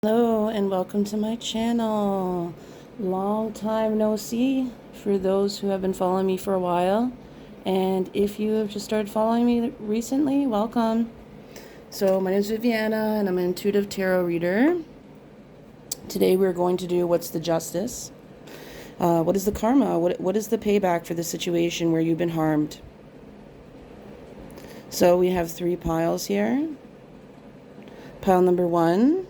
Hello and welcome to my channel. Long time no see for those who have been following me for a while, and if you have just started following me recently, welcome. So my name is Viviana and I'm an intuitive tarot reader. Today we're going to do what's the justice, what is the karma, what is the payback for the situation where you've been harmed. So we have 3 piles here. Pile number 1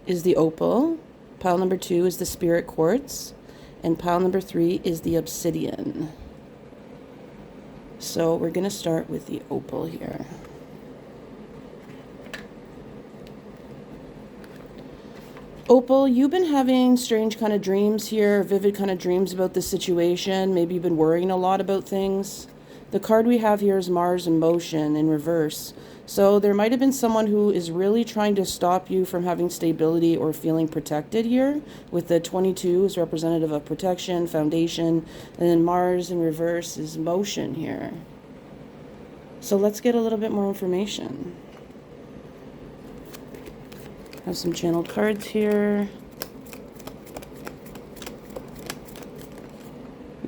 is the opal, pile number 2 is the spirit quartz, and pile number 3 is the obsidian. So we're going to start with the opal here. Opal, you've been having strange kind of dreams here, vivid kind of dreams about this situation. Maybe you've been worrying a lot about things. The card we have here is Mars in motion in reverse. So there might have been someone who is really trying to stop you from having stability or feeling protected here, with the 22 is representative of protection, foundation, and then Mars in reverse is motion here. So let's get a little bit more information. I have some channeled cards here.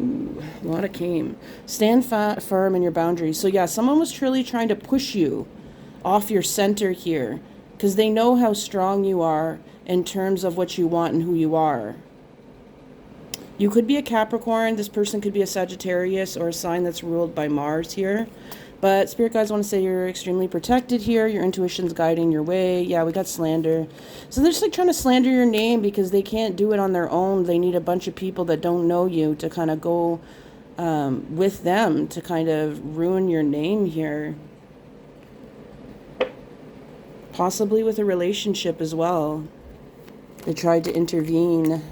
Ooh, a lot of came. Stand firm in your boundaries. So yeah, someone was truly trying to push you off your center here because they know how strong you are in terms of what you want and who you are. You could be a Capricorn. This person could be a Sagittarius or a sign that's ruled by Mars here. But Spirit Guides want to say you're extremely protected here. Your intuition's guiding your way. Yeah, we got slander. So they're just like trying to slander your name because they can't do it on their own. They need a bunch of people that don't know you to kind of go with them to kind of ruin your name here. Possibly with a relationship as well. They tried to intervene.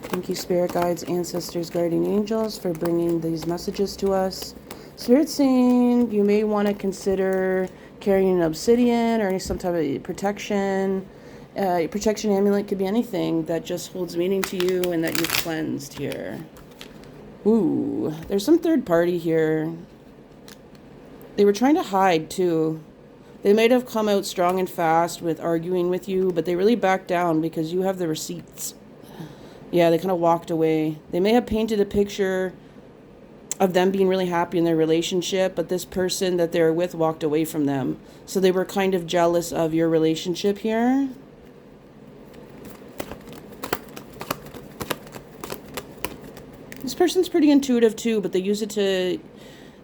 Thank you, Spirit Guides, Ancestors, Guardian Angels, for bringing these messages to us. Spirit saying you may want to consider carrying an obsidian or any some type of protection. Protection amulet could be anything that just holds meaning to you and that you've cleansed here. Ooh, there's some third party here. They were trying to hide too. They might have come out strong and fast with arguing with you, but they really backed down because you have the receipts. Yeah, they kind of walked away. They may have painted a picture of them being really happy in their relationship, but this person that they're with walked away from them. So they were kind of jealous of your relationship here. This person's pretty intuitive too, but they use it to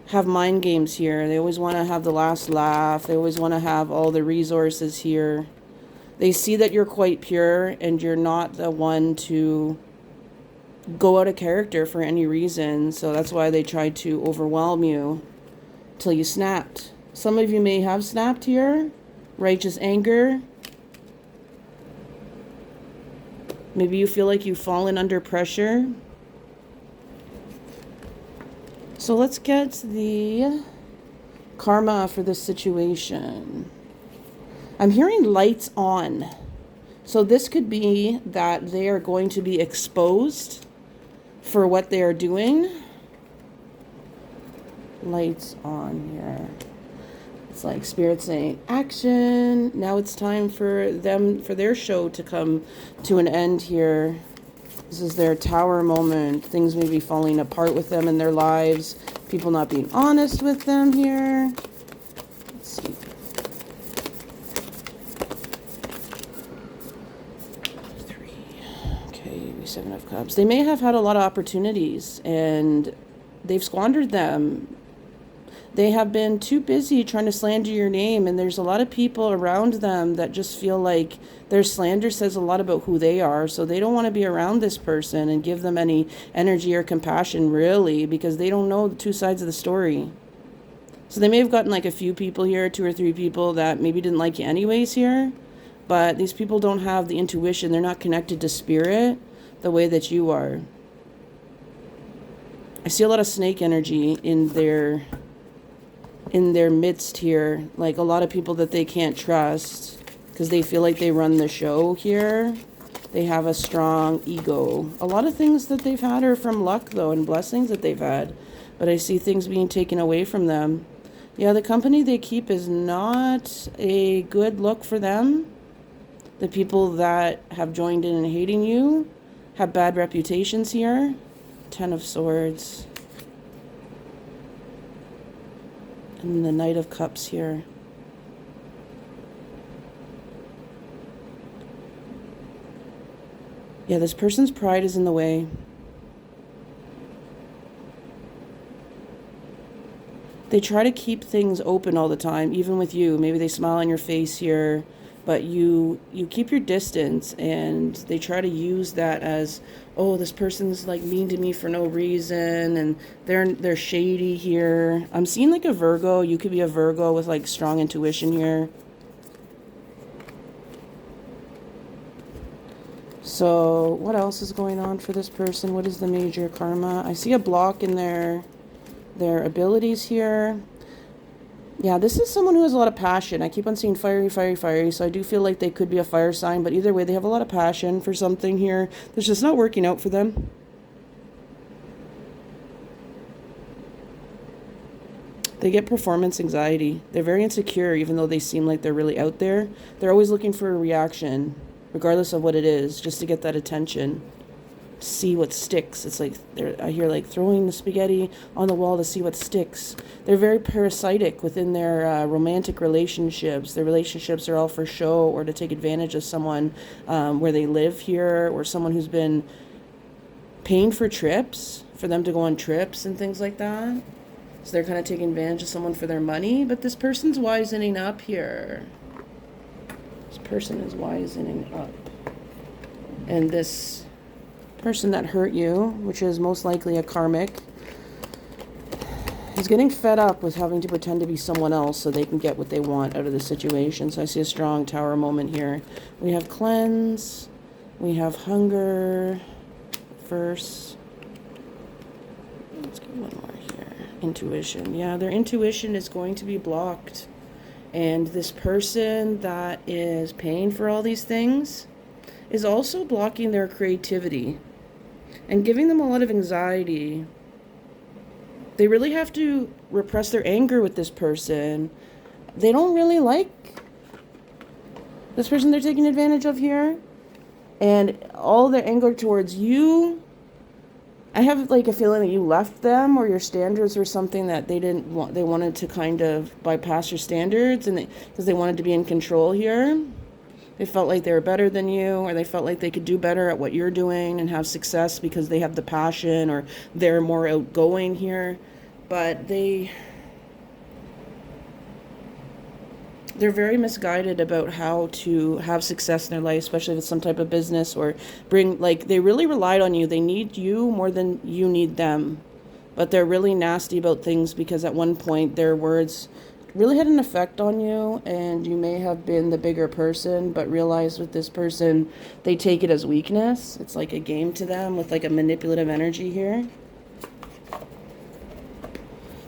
have mind games here. They always want to have the last laugh. They always want to have all the resources here. They see that you're quite pure and you're not the one to go out of character for any reason. So that's why they tried to overwhelm you till you snapped. Some of you may have snapped here. Righteous anger. Maybe you feel like you've fallen under pressure. So let's get the karma for this situation. I'm hearing lights on. So this could be that they are going to be exposed for what they are doing. Lights on here. It's like Spirit saying action. Now it's time for them, for their show to come to an end here. This is their tower moment. Things may be falling apart with them in their lives. People not being honest with them here. Let's see. Seven of Cups. They may have had a lot of opportunities and they've squandered them. They have been too busy trying to slander your name, and there's a lot of people around them that just feel like their slander says a lot about who they are, so they don't want to be around this person and give them any energy or compassion, really, because they don't know the two sides of the story. So they may have gotten like a few people here, 2 or 3 people that maybe didn't like you anyways here, but these people don't have the intuition. They're not connected to spirit the way that you are. I see a lot of snake energy in their midst here, like a lot of people that they can't trust because they feel like they run the show here. They have a strong ego. A lot of things that they've had are from luck though, and blessings that they've had, but I see things being taken away from them. Yeah, the company they keep is not a good look for them. The people that have joined in and hating you have bad reputations here. 10 of Swords. And the Knight of Cups here. Yeah, this person's pride is in the way. They try to keep things open all the time, even with you. Maybe they smile on your face here, but you keep your distance, and they try to use that as, oh, this person's like mean to me for no reason, and they're shady here. I'm seeing like a Virgo. You could be a Virgo with like strong intuition here. So what else is going on for this person? What is the major karma? I see a block in their abilities here. Yeah, this is someone who has a lot of passion. I keep on seeing fiery, fiery, fiery, so I do feel like they could be a fire sign, but either way, they have a lot of passion for something here that's just not working out for them. They get performance anxiety. They're very insecure, even though they seem like they're really out there. They're always looking for a reaction, regardless of what it is, just to get that attention. See what sticks. It's like I hear like throwing the spaghetti on the wall to see what sticks. They're very parasitic within their romantic relationships. Their relationships are all for show or to take advantage of someone where they live here, or someone who's been paying for trips, for them to go on trips and things like that. So they're kind of taking advantage of someone for their money. But this person's wisening up here. This person is wisening up. And this person that hurt you, which is most likely a karmic, is getting fed up with having to pretend to be someone else so they can get what they want out of the situation. So I see a strong Tower moment here. We have cleanse, we have hunger first. Let's get one more here. Intuition. Yeah, their intuition is going to be blocked. And this person that is paying for all these things is also blocking their creativity and giving them a lot of anxiety. They really have to repress their anger with this person. They don't really like this person they're taking advantage of here. And all their anger towards you, I have like a feeling that you left them, or your standards were something that they didn't want. They wanted to kind of bypass your standards, and because they wanted to be in control here. They felt like they were better than you, or they felt like they could do better at what you're doing and have success because they have the passion, or they're more outgoing here. But they're very misguided about how to have success in their life, especially if it's some type of business, or they really relied on you. They need you more than you need them. But they're really nasty about things because at one point their words really had an effect on you, and you may have been the bigger person, but realize with this person, they take it as weakness. It's like a game to them with like a manipulative energy here.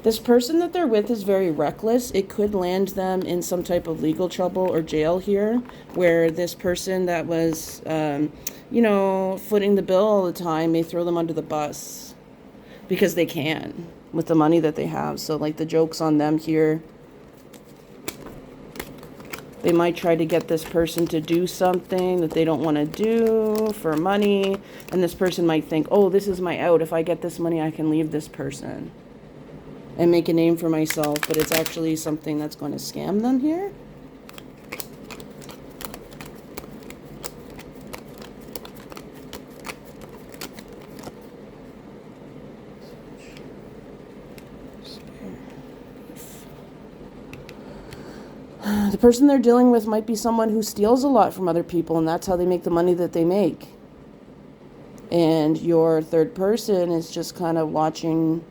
This person that they're with is very reckless. It could land them in some type of legal trouble or jail here, where this person that was, footing the bill all the time may throw them under the bus because they can with the money that they have. So like the joke's on them here. They might try to get this person to do something that they don't want to do for money. And this person might think, oh, this is my out. If I get this money, I can leave this person and make a name for myself. But it's actually something that's going to scam them here. The person they're dealing with might be someone who steals a lot from other people, and that's how they make the money that they make. And your third person is just kind of watching,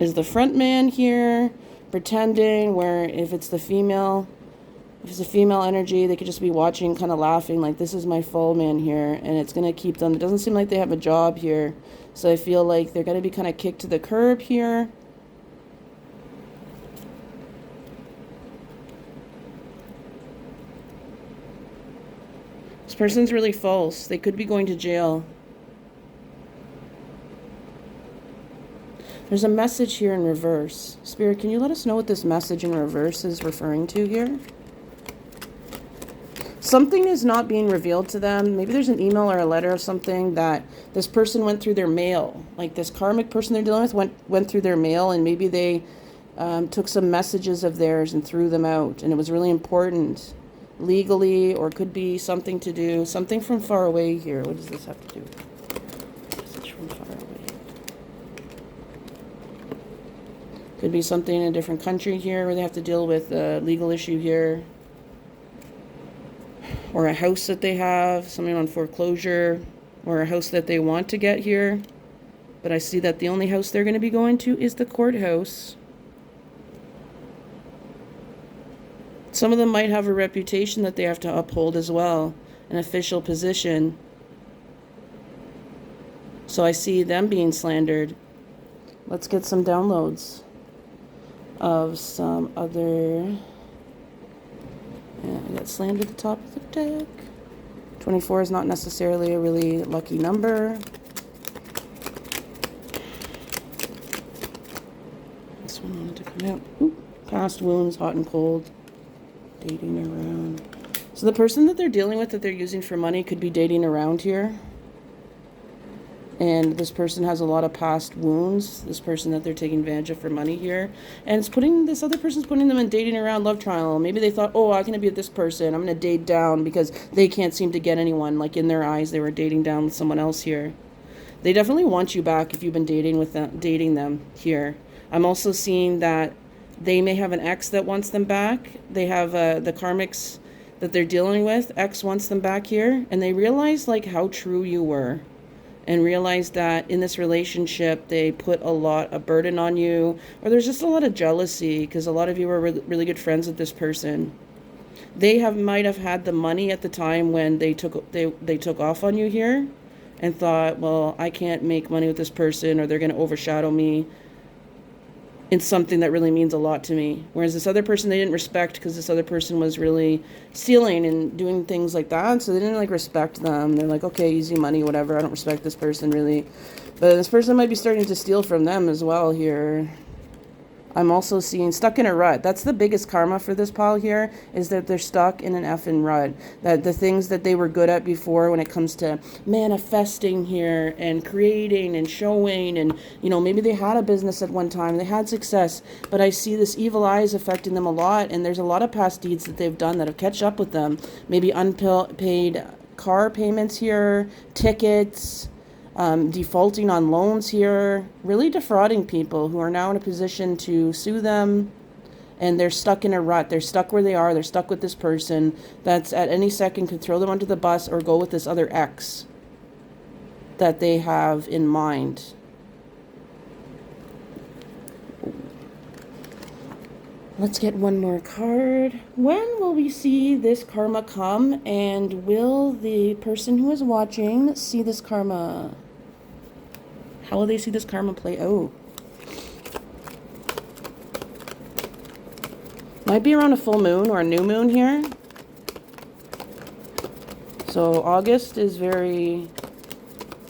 is the front man here, pretending, where if it's a female energy, they could just be watching, kind of laughing, like, this is my full man here, and it's going to keep them. It doesn't seem like they have a job here, so I feel like they're going to be kind of kicked to the curb here. This person's really false. They could be going to jail. There's a message here in reverse. Spirit, can you let us know what this message in reverse is referring to here? Something is not being revealed to them. Maybe there's an email or a letter or something that this person went through their mail. Like this karmic person they're dealing with went through their mail, and maybe they took some messages of theirs and threw them out. And it was really important legally, or could be something to do, something from far away here. What does this have to do with? Message from far away. Could be something in a different country here where they have to deal with a legal issue here. Or a house that they have, something on foreclosure, or a house that they want to get here. But I see that the only house they're going to be going to is the courthouse. Some of them might have a reputation that they have to uphold as well, an official position. So I see them being slandered. Let's get some downloads of some other... Yeah, I got slammed at the top of the deck. 24 is not necessarily a really lucky number. This one wanted to come out. Ooh, past wounds, hot and cold. Dating around. So the person that they're dealing with, that they're using for money, could be dating around here. And this person has a lot of past wounds, this person that they're taking advantage of for money here. And it's putting, this other person's putting them in dating around love triangle. Maybe they thought, oh, I'm going to be with this person. I'm going to date down because they can't seem to get anyone. Like in their eyes, they were dating down with someone else here. They definitely want you back if you've been dating them here. I'm also seeing that they may have an ex that wants them back. They have the karmics that they're dealing with. Ex wants them back here. And they realize like how true you were. And realize that in this relationship, they put a lot of burden on you, or there's just a lot of jealousy because a lot of you are really good friends with this person. They might have had the money at the time when they took off on you here, and thought, well, I can't make money with this person, or they're going to overshadow me in something that really means a lot to me. Whereas this other person they didn't respect because this other person was really stealing and doing things like that. So they didn't like respect them. They're like, okay, easy money, whatever. I don't respect this person really. But this person might be starting to steal from them as well here. I'm also seeing stuck in a rut. That's the biggest karma for this pile here, is that they're stuck in an effing rut. That the things that they were good at before when it comes to manifesting here and creating and showing, and you know, maybe they had a business at one time, they had success, but I see this evil eye is affecting them a lot, and there's a lot of past deeds that they've done that have catch up with them. Maybe unpaid car payments here, tickets, defaulting on loans here, really defrauding people who are now in a position to sue them, and they're stuck in a rut. They're stuck where they are. They're stuck with this person that's at any second could throw them under the bus or go with this other ex that they have in mind. Let's get one more card. When will we see this karma come, and will the person who is watching see this karma? How will they see this karma play out? Might be around a full moon or a new moon here. So August is very,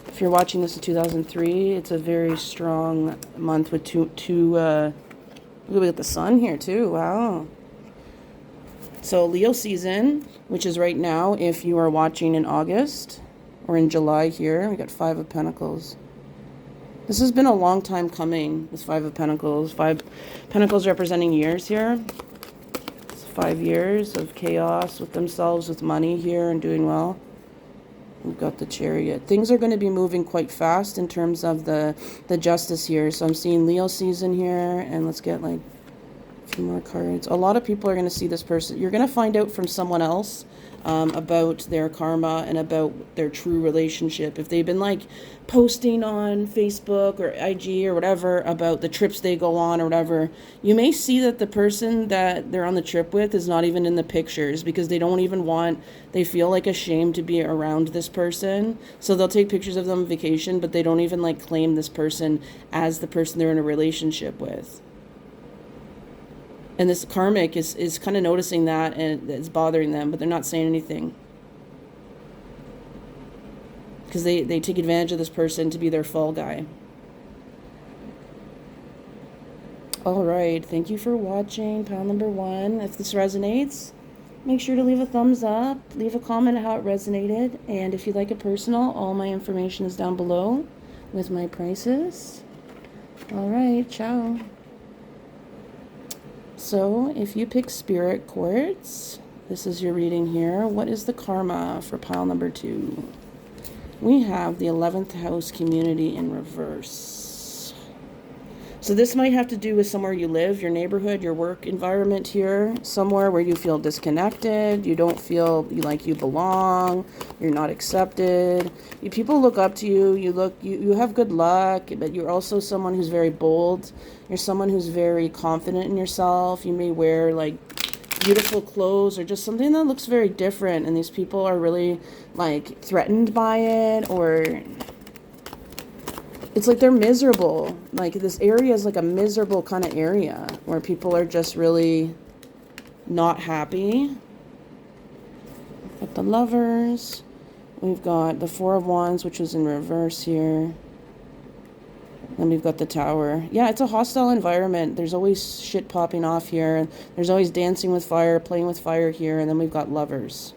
if you're watching this in 2003, it's a very strong month with two we got the sun here too, wow. So Leo season, which is right now, if you are watching in August or in July here, we got 5 of Pentacles. This has been a long time coming, this 5 of Pentacles. 5 Pentacles representing years here. It's 5 years of chaos with themselves, with money here and doing well. We've got the Chariot. Things are going to be moving quite fast in terms of the justice here. So I'm seeing Leo season here, and let's get like a few more cards. A lot of people are going to see this person. You're going to find out from someone else about their karma and about their true relationship. If they've been like posting on Facebook or IG or whatever about the trips they go on or whatever, you may see that the person that they're on the trip with is not even in the pictures because they don't even want, they feel like ashamed to be around this person. So they'll take pictures of them on vacation, but they don't even like claim this person as the person they're in a relationship with. And this karmic is kind of noticing that, and it's bothering them, but they're not saying anything. Because they take advantage of this person to be their fall guy. All right. Thank you for watching pile number 1. If this resonates, make sure to leave a thumbs up, leave a comment how it resonated, and if you'd like it personal, all my information is down below with my prices. All right, ciao. So, if you pick Spirit Quartz, this is your reading here. What is the karma for pile number 2? We have the 11th house community in reverse. So this might have to do with somewhere you live, your neighborhood, your work environment here, somewhere where you feel disconnected, you don't feel like you belong, you're not accepted. People look up to you, you have good luck, but you're also someone who's very bold. You're someone who's very confident in yourself. You may wear like beautiful clothes or just something that looks very different, and these people are really like threatened by it, or it's like they're miserable. Like this area is like a miserable kind of area where people are just really not happy. Got the Lovers. We've got the Four of Wands, which is in reverse here. Then we've got the Tower. Yeah, it's a hostile environment. There's always shit popping off here. There's always dancing with fire, playing with fire here. And then we've got Lovers.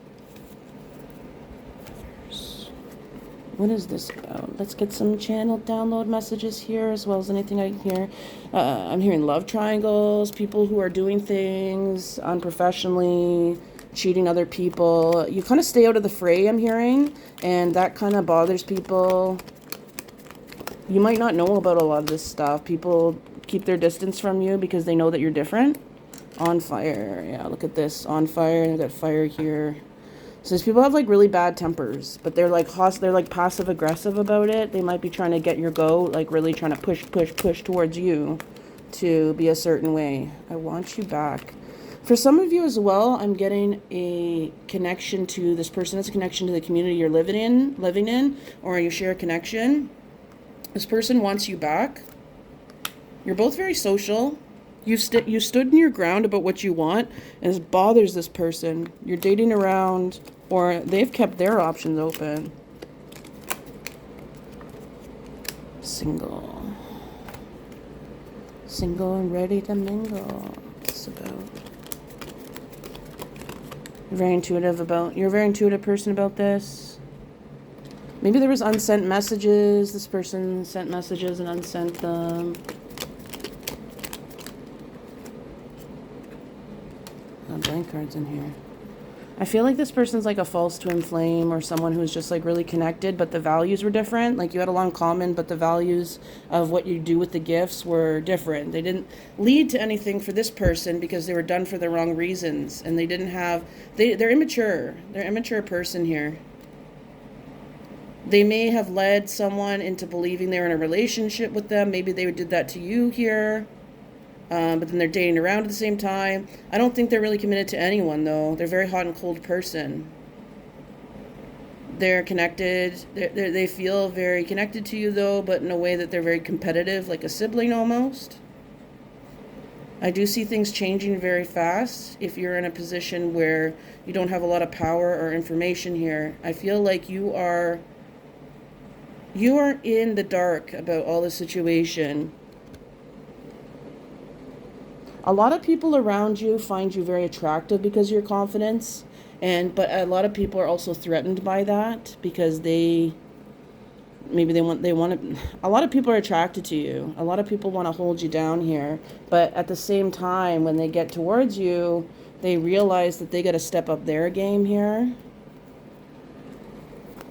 What is this about? Let's get some channel download messages here, as well as anything I can hear. I'm hearing love triangles, people who are doing things unprofessionally, cheating other people. You kind of stay out of the fray, I'm hearing, and that kind of bothers people. You might not know about a lot of this stuff. People keep their distance from you because they know that you're different. On fire. Yeah, look at this. On fire. And I've got fire here. So these people have like really bad tempers, but they're like passive aggressive about it. They might be trying to get your goat, like really trying to push towards you to be a certain way. I want you back. For some of you as well, I'm getting a connection to this person. It's a connection to the community you're living in, or you share a connection. This person wants you back. You're both very social. You stood in your ground about what you want, and it bothers this person. You're dating around, or they've kept their options open. Single. Single and ready to mingle. What's about? You're a very intuitive person about this. Maybe there was unsent messages. This person sent messages and unsent them. Blank cards in here. I feel like this person's like a false twin flame, or someone who's just like really connected, but the values were different. Like you had a lot in common, but the values of what you do with the gifts were different. They didn't lead to anything for this person because they were done for the wrong reasons, and they didn't have. They're immature. They're an immature person here. They may have led someone into believing they're in a relationship with them. Maybe they did that to you here. But then they're dating around at the same time. I don't think they're really committed to anyone, though. They're a very hot and cold person. They're connected. They feel very connected to you, though, but in a way that they're very competitive, like a sibling almost. I do see things changing very fast if you're in a position where you don't have a lot of power or information here. I feel like you are in the dark about all the situation. A lot of people around you find you very attractive because of your confidence, but a lot of people are also threatened by that because a lot of people are attracted to you. A lot of people want to hold you down here, but at the same time, when they get towards you, they realize that they got to step up their game here.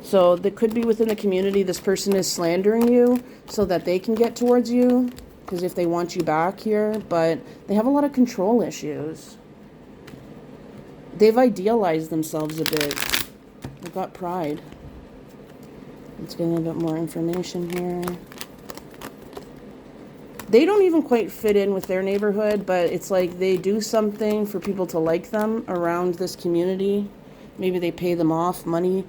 So that could be within the community. This person is slandering you so that they can get towards you. Because if they want you back here, but they have a lot of control issues. They've idealized themselves a bit. They've got pride. Let's get a little bit more information here. They don't even quite fit in with their neighborhood, but it's like they do something for people to like them around this community. Maybe they pay them off money.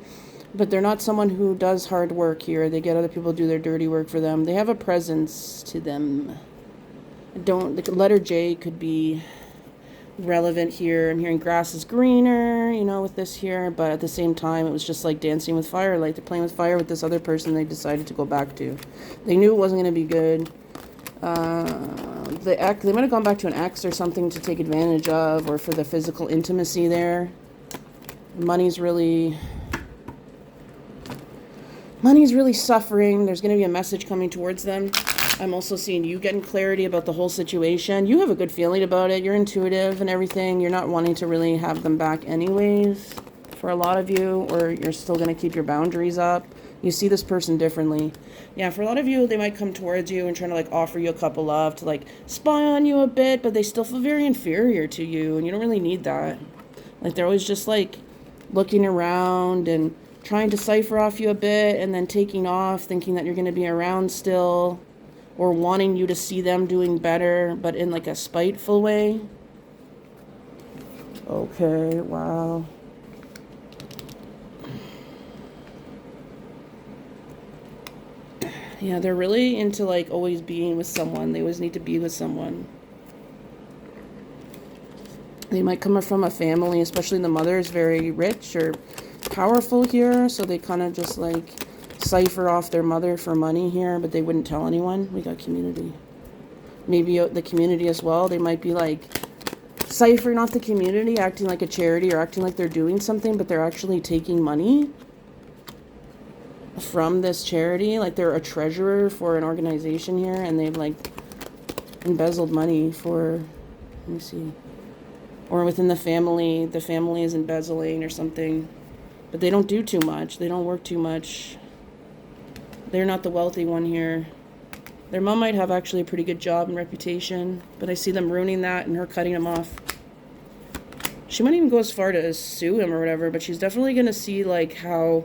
But they're not someone who does hard work here. They get other people to do their dirty work for them. They have a presence to them. The letter J could be relevant here. I'm hearing grass is greener, with this here. But at the same time, it was just like dancing with fire. Like they're playing with fire with this other person they decided to go back to. They knew it wasn't going to be good. the ex, they might have gone back to an ex or something to take advantage of, or for the physical intimacy there. Money's really suffering. There's going to be a message coming towards them. I'm also seeing you getting clarity about the whole situation. You have a good feeling about it. You're intuitive and everything. You're not wanting to really have them back anyways for a lot of you, or you're still going to keep your boundaries up. You see this person differently. Yeah, for a lot of you, they might come towards you and trying to like offer you a cup of love to like spy on you a bit, but they still feel very inferior to you, and you don't really need that. Like they're always just like looking around and trying to cipher off you a bit and then taking off, thinking that you're going to be around still, or wanting you to see them doing better, but in like a spiteful way. Okay, wow. Yeah, they're really into like always being with someone. They always need to be with someone. They might come from a family, especially the mother is very rich or powerful here, so they kind of just like cipher off their mother for money here, but they wouldn't tell anyone. We got community. Maybe the community as well. They might be like ciphering off the community, acting like a charity or acting like they're doing something, but they're actually taking money from this charity. Like they're a treasurer for an organization here, and they've like embezzled money for, let me see, or within the family is embezzling or something, but they don't do too much. They don't work too much. They're not the wealthy one here. Their mom might have actually a pretty good job and reputation, but I see them ruining that and her cutting them off. She might even go as far to sue him or whatever, but she's definitely going to see like how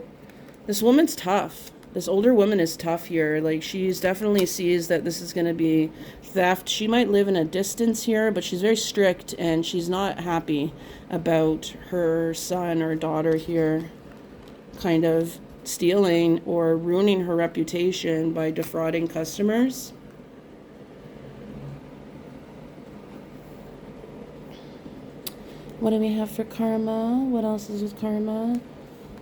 this woman's tough. This older woman is tough here. Like she's definitely sees that this is going to be theft. She might live in a distance here, but she's very strict and she's not happy about her son or daughter here kind of stealing or ruining her reputation by defrauding customers. What do we have for karma? What else is with karma?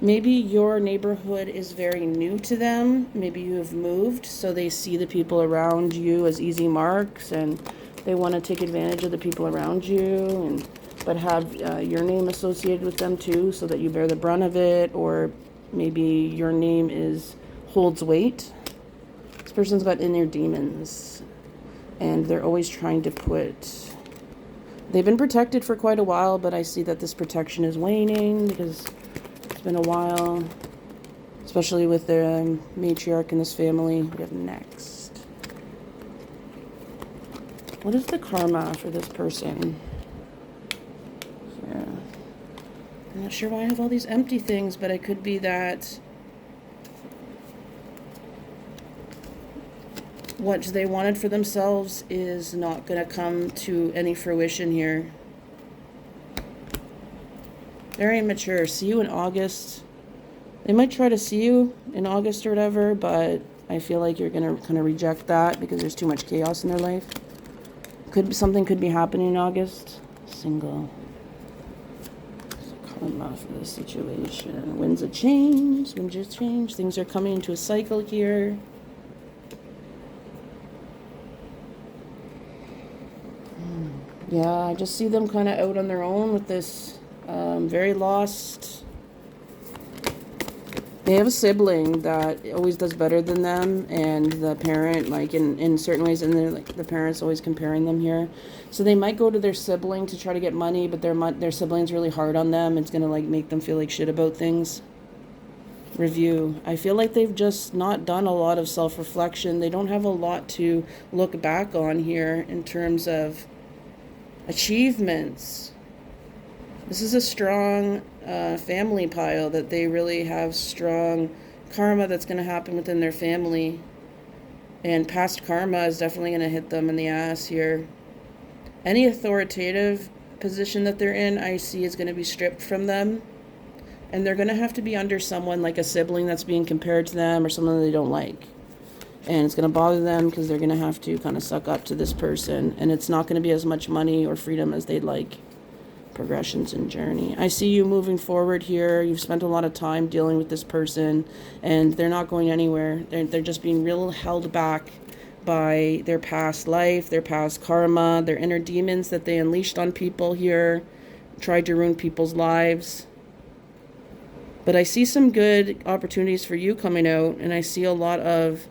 Maybe your neighborhood is very new to them. Maybe you have moved, so they see the people around you as easy marks, and they want to take advantage of the people around you, but have your name associated with them too, so that you bear the brunt of it, or maybe your name holds weight. This person's got inner demons, and they're always trying to they've been protected for quite a while, but I see that this protection is waning because it's been a while, especially with the matriarch in this family. We have next. What is the karma for this person? Yeah. I'm not sure why I have all these empty things, but it could be that what they wanted for themselves is not going to come to any fruition here. Very immature. See you in August. They might try to see you in August or whatever, but I feel like you're going to kind of reject that because there's too much chaos in their life. Something could be happening in August. Single. Karma for this situation. Winds of change. Things are coming into a cycle here. Yeah, I just see them kind of out on their own with this, very lost. They have a sibling that always does better than them, and the parent, like in certain ways, and they're like the parents always comparing them here. So they might go to their sibling to try to get money, but their sibling's really hard on them. It's gonna like make them feel like shit about things. Review. I feel like they've just not done a lot of self-reflection. They don't have a lot to look back on here in terms of achievements. This is a strong family pile that they really have strong karma that's going to happen within their family, and past karma is definitely going to hit them in the ass here. Any authoritative position that they're in, I see, is going to be stripped from them, and they're going to have to be under someone like a sibling that's being compared to them or someone that they don't like. And it's going to bother them because they're going to have to kind of suck up to this person. And it's not going to be as much money or freedom as they'd like. Progressions and journey. I see you moving forward here. You've spent a lot of time dealing with this person. And they're not going anywhere. They're just being real held back by their past life, their past karma, their inner demons that they unleashed on people here, tried to ruin people's lives. But I see some good opportunities for you coming out, and I see a lot of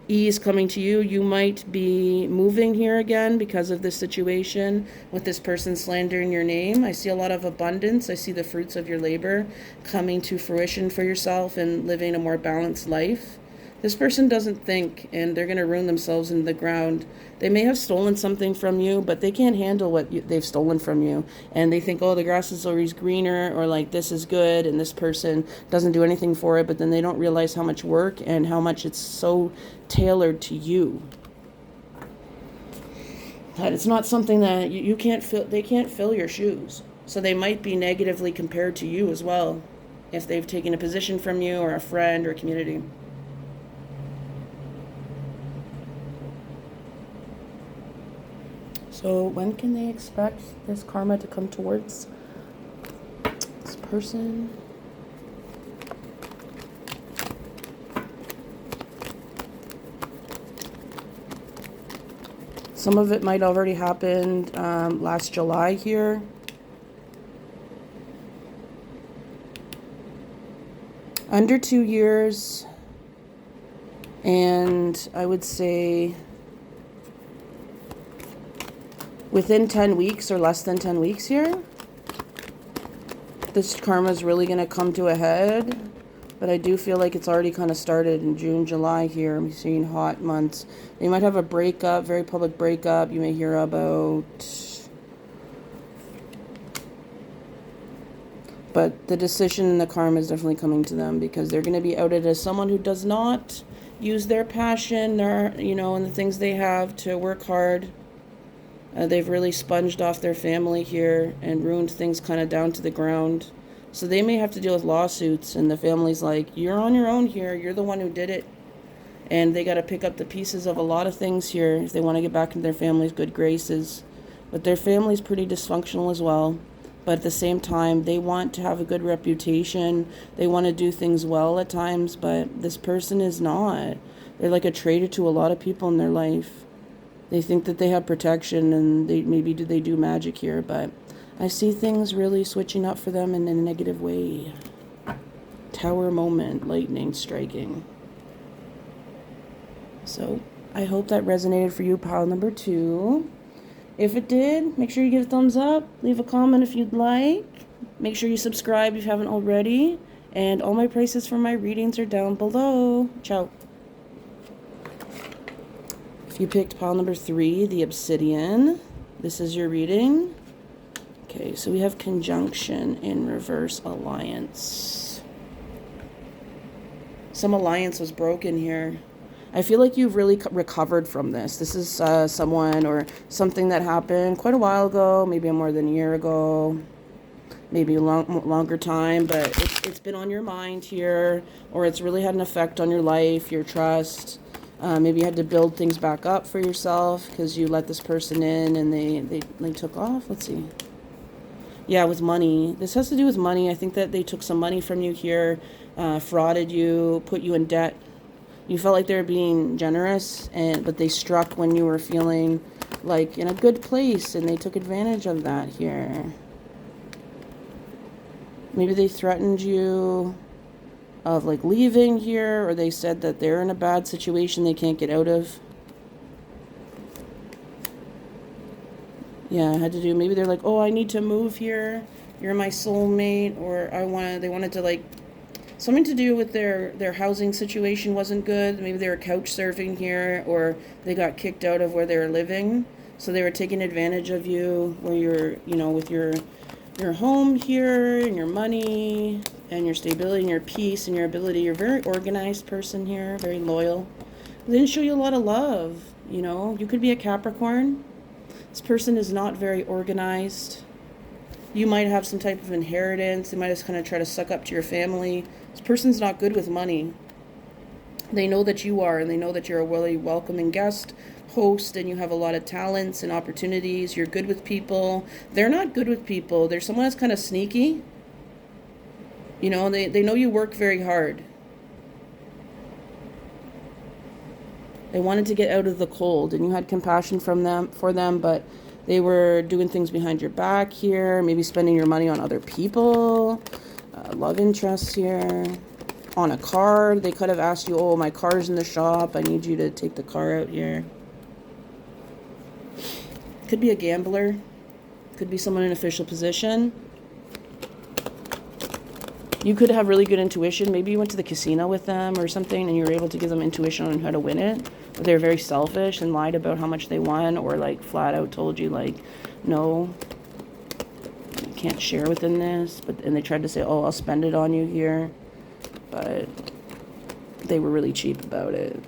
ease coming to you. You might be moving here again because of this situation with this person slandering your name. I see a lot of abundance. I see the fruits of your labor coming to fruition for yourself and living a more balanced life. This person doesn't think, and they're going to ruin themselves into the ground. They may have stolen something from you, but they can't handle what they've stolen from you. And they think, oh, the grass is always greener, or like this is good, and this person doesn't do anything for it. But then they don't realize how much work and how much it's so tailored to you. That it's not something that you can't fill. They can't fill your shoes. So they might be negatively compared to you as well, if they've taken a position from you or a friend or a community. So when can they expect this karma to come towards this person? Some of it might already happened last July here. Under 2 years. And I would say within 10 weeks or less than 10 weeks here, this karma is really going to come to a head. But I do feel like it's already kind of started in June, July here. I'm seeing hot months. You might have a breakup, very public breakup. You may hear about. But the decision and the karma is definitely coming to them, because they're going to be outed as someone who does not use their passion, their, and the things they have to work hard. They've really sponged off their family here and ruined things kind of down to the ground. So they may have to deal with lawsuits, and the family's like, you're on your own here. You're the one who did it. And they got to pick up the pieces of a lot of things here if they want to get back into their family's good graces. But their family's pretty dysfunctional as well. But at the same time, they want to have a good reputation. They want to do things well at times, but this person is not. They're like a traitor to a lot of people in their life. They think that they have protection, and they do magic here, but I see things really switching up for them in a negative way. Tower moment, lightning striking. So I hope that resonated for you, pile number 2. If it did, make sure you give a thumbs up, leave a comment if you'd like. Make sure you subscribe if you haven't already. And all my prices for my readings are down below. Ciao. You picked pile number 3, the obsidian. This is your reading. Okay, so we have conjunction in reverse alliance. Some alliance was broken here. I feel like you've really recovered from this. This is someone or something that happened quite a while ago, maybe more than a year ago, maybe a longer time, but it's been on your mind here, or it's really had an effect on your life, your trust. Maybe you had to build things back up for yourself because you let this person in and they took off. Let's see. Yeah, with money. This has to do with money. I think that they took some money from you here, frauded you, put you in debt. You felt like they were being generous, but they struck when you were feeling like in a good place, and they took advantage of that here. Maybe they threatened you of like leaving here, or they said that they're in a bad situation they can't get out of. Yeah, I had to do, maybe they're like, oh, I need to move here, you're my soulmate, or they wanted to like, something to do with their housing situation wasn't good. Maybe they were couch surfing here, or they got kicked out of where they were living, so they were taking advantage of you where you're, with your home here, and your money, and your stability, and your peace, and your ability. You're a very organized person here, very loyal. They didn't show you a lot of love, You could be a Capricorn. This person is not very organized. You might have some type of inheritance. They might just kind of try to suck up to your family. This person's not good with money. They know that you are, and they know that you're a really welcoming guest, host, and you have a lot of talents and opportunities. You're good with people. They're not good with people. They're someone that's kind of sneaky. They know you work very hard. They wanted to get out of the cold, and you had compassion for them, but they were doing things behind your back here, maybe spending your money on other people, love interests here. On a car, they could have asked you, oh, my car's in the shop, I need you to take the car out here. Could be a gambler. Could be someone in official position. You could have really good intuition. Maybe you went to the casino with them or something and you were able to give them intuition on how to win it. But they were very selfish and lied about how much they won, or like flat out told you like, no, you can't share within this. And they tried to say, oh, I'll spend it on you here. But they were really cheap about it.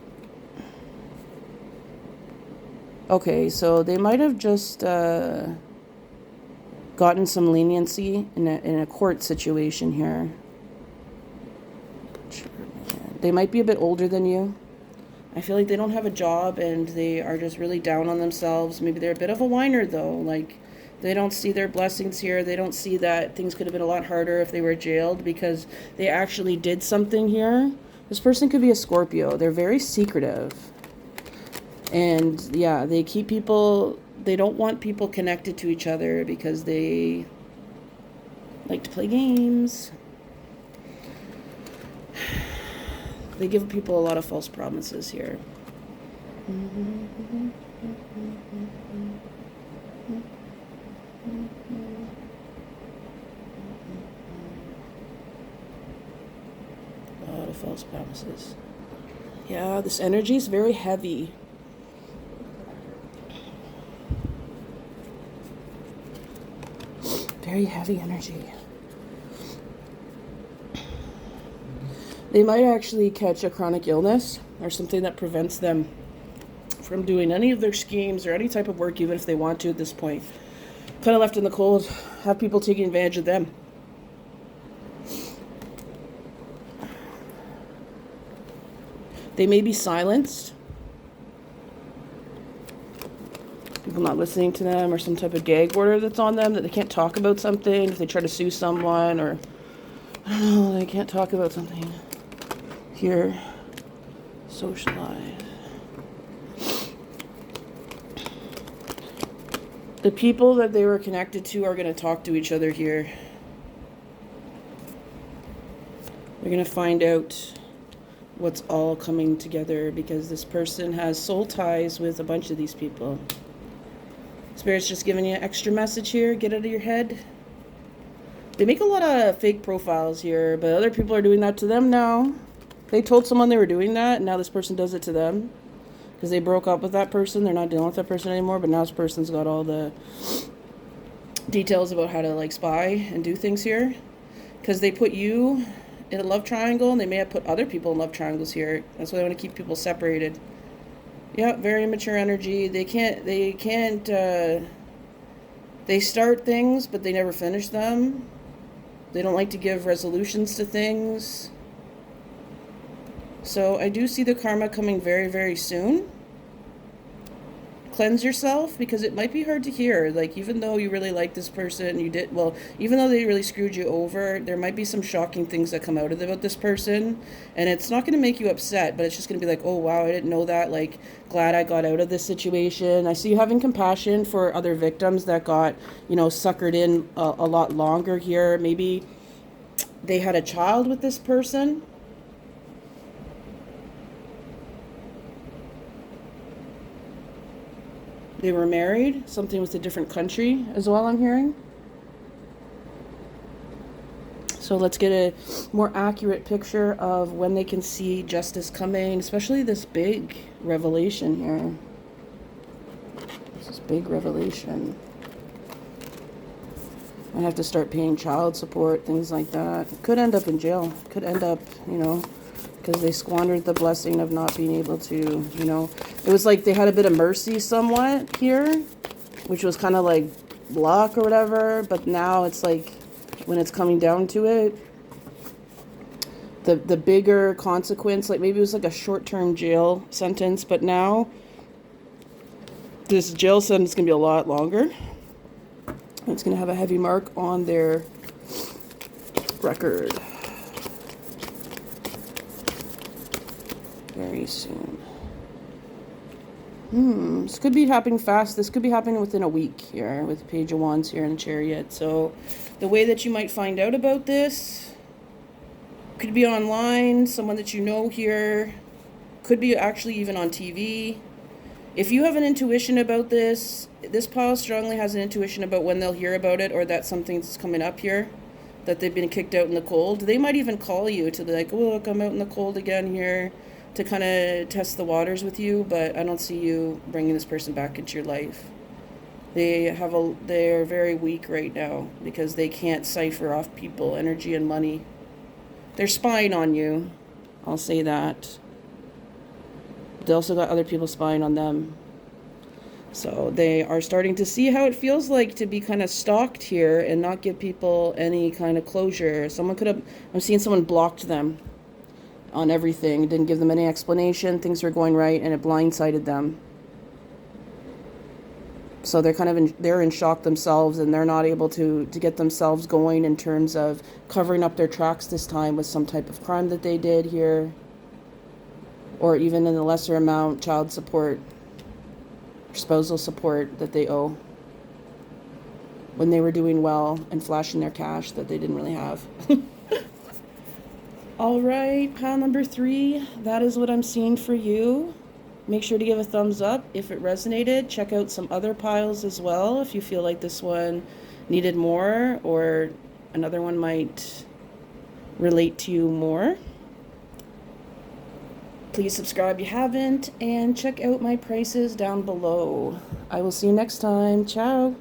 Okay, so they might have just gotten some leniency in a court situation here. They might be a bit older than you. I feel like they don't have a job and they are just really down on themselves. Maybe they're a bit of a whiner though. Like, they don't see their blessings here. They don't see that things could have been a lot harder if they were jailed because they actually did something here. This person could be a Scorpio. They're very secretive. And yeah, they keep people, they don't want people connected to each other because they like to play games. They give people a lot of false promises here. A lot of false promises. Yeah, this energy is very heavy. Very heavy energy. They might actually catch a chronic illness or something that prevents them from doing any of their schemes or any type of work, even if they want to at this point. Kind of left in the cold, have people taking advantage of them. They may be silenced. People not listening to them, or some type of gag order that's on them, that they can't talk about something if they try to sue someone, or I don't know, they can't talk about something. Here, social life. The people that they were connected to are going to talk to each other here. They're going to find out what's all coming together because this person has soul ties with a bunch of these people. Spirit's just giving you an extra message here. Get out of your head. They make a lot of fake profiles here, but other people are doing that to them now. They told someone they were doing that, and now this person does it to them. Because they broke up with that person. They're not dealing with that person anymore, but now this person's got all the details about how to like spy and do things here. Because they put you in a love triangle, and they may have put other people in love triangles here. That's why they want to keep people separated. Yeah, very immature energy. They start things, but they never finish them. They don't like to give resolutions to things. So I do see the karma coming very, very soon. Cleanse yourself, because it might be hard to hear. Like, even though you really like this person, even though they really screwed you over, there might be some shocking things that come out of about this person. And it's not going to make you upset, but it's just going to be like, oh, wow, I didn't know that. Like, glad I got out of this situation. I see you having compassion for other victims that got, suckered in a lot longer here. Maybe they had a child with this person. They were married, something with a different country as well, I'm hearing. So let's get a more accurate picture of when they can see justice coming, especially this big revelation here. This big revelation. I have to start paying child support, things like that. Could end up in jail. Could end up, because they squandered the blessing of not being able to, It was like they had a bit of mercy somewhat here, which was kind of like luck or whatever. But now it's like, when it's coming down to it, the bigger consequence, like maybe it was like a short-term jail sentence, but now this jail sentence is going to be a lot longer. It's going to have a heavy mark on their record. Very soon. This could be happening fast. This could be happening within a week here with the Page of Wands here in the Chariot. So the way that you might find out about this could be online, someone that you know here, could be actually even on TV. If you have an intuition about this, this pile strongly has an intuition about when they'll hear about it or that something's coming up here, that they've been kicked out in the cold. They might even call you to be like, oh, look, I'm out in the cold again here, to kind of test the waters with you, but I don't see you bringing this person back into your life. They're very weak right now because they can't cipher off people, energy and money. They're spying on you. I'll say that. They also got other people spying on them. So they are starting to see how it feels like to be kind of stalked here and not give people any kind of closure. I'm seeing someone blocked them on everything, didn't give them any explanation, things were going right, and it blindsided them. So they're kind of they're in shock themselves, and they're not able to get themselves going in terms of covering up their tracks this time with some type of crime that they did here, or even in a lesser amount, child support, spousal support that they owe when they were doing well and flashing their cash that they didn't really have. All right, pile number 3, that is what I'm seeing for you. Make sure to give a thumbs up if it resonated. Check out some other piles as well if you feel like this one needed more or another one might relate to you more. Please subscribe if you haven't, and check out my prices down below. I will see you next time. Ciao.